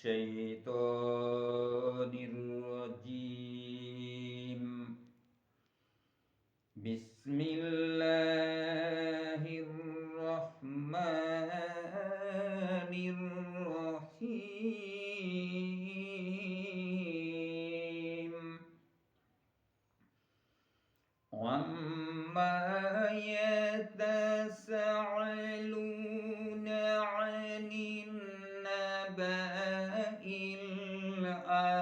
الشيطان الرجيم. بسم الله الرحمن الرحيم. عما يتساءلون عن النبأ العظيم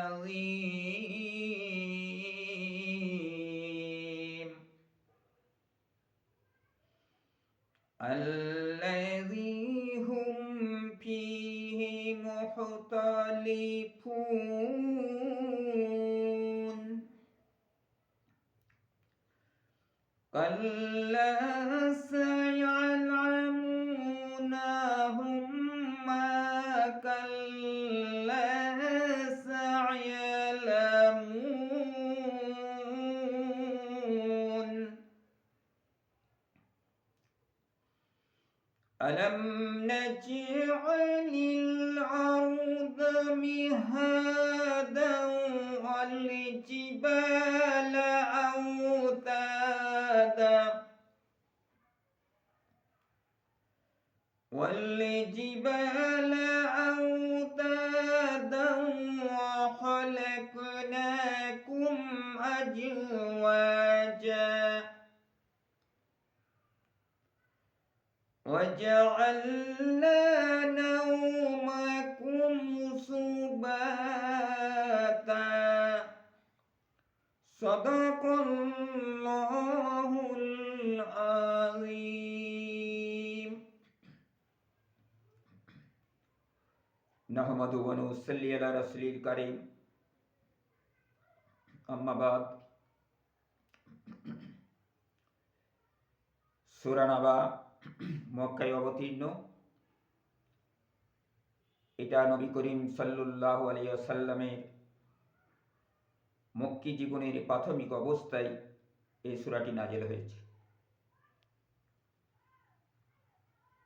الذي هم فيه مختلفون. كلا سيعلمون ثم كلا سيعلمون. ألم نجعل الأرض مهادا والجبال أوتادا وخلقناكم أزواجا وجعلنا نومكم سباتا. صدق الله العظيم. نحمده ونصلي على رسوله الكريم. أما بعد। সূরা নাবা মক্কায় অবতীর্ণ। এটা নবী করিম সাল্লাল্লাহু আলাইহি ওয়াসাল্লামের মক্কি জীবনের প্রাথমিক অবস্থায় এই সূরাটি নাযিল হয়েছে।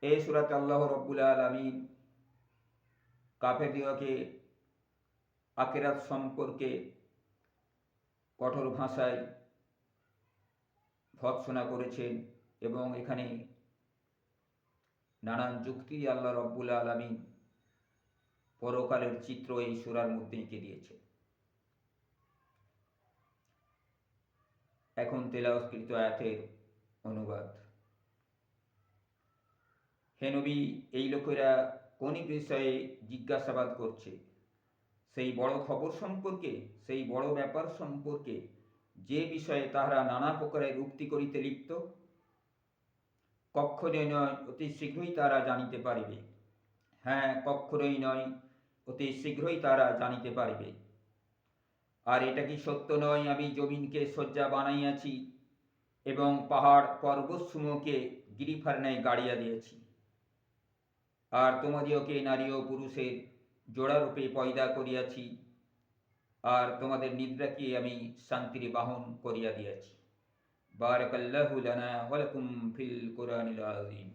এই সূরাতে আল্লাহ রাব্বুল আলামিন কাফেরদিগকে আখিরাত সম্পর্কে কঠোর ভাষায় ভর্ৎসনা করেছেন এবং এখানে নানান যুক্তি আল্লাহ রাব্বুল আলামিন পরকালের চিত্র এই সূরার মধ্যে এঁকে দিয়েছে। এখন তেলাওয়াতকৃত আয়াতের অনুবাদ। হে নবী, এই লোকেরা কোন বিষয়ে জিজ্ঞাসাবাদ করছে? সেই বড় খবর সম্পর্কে, সেই বড় ব্যাপার সম্পর্কে যে বিষয়ে তাহারা নানা প্রকারের উক্তি করিতে লিপ্ত? কখনোই নয়, অতি শীঘ্রই তারা জানিতে পারিবে। হ্যাঁ, কখনোই নয়, অতি শীঘ্রই তারা জানিতে পারিবে। আর এটা কি সত্য নয়, আমি জমিনকে শয্যা বানাইয়াছি এবং পাহাড় পর্বতসমূহকে গিরিফার ন্যায় গাড়িয়া দিয়েছি। আর তোমাদিওকে নারী ও পুরুষের জোড়ারূপে পয়দা করিয়াছি, আর তোমাদের নিদ্রাকে আমি শান্তির বাহন করিয়া দিয়াছি। বারাকাল্লাহু লানা ওয়া লাকুম ফিল কুরআনিল আযীম।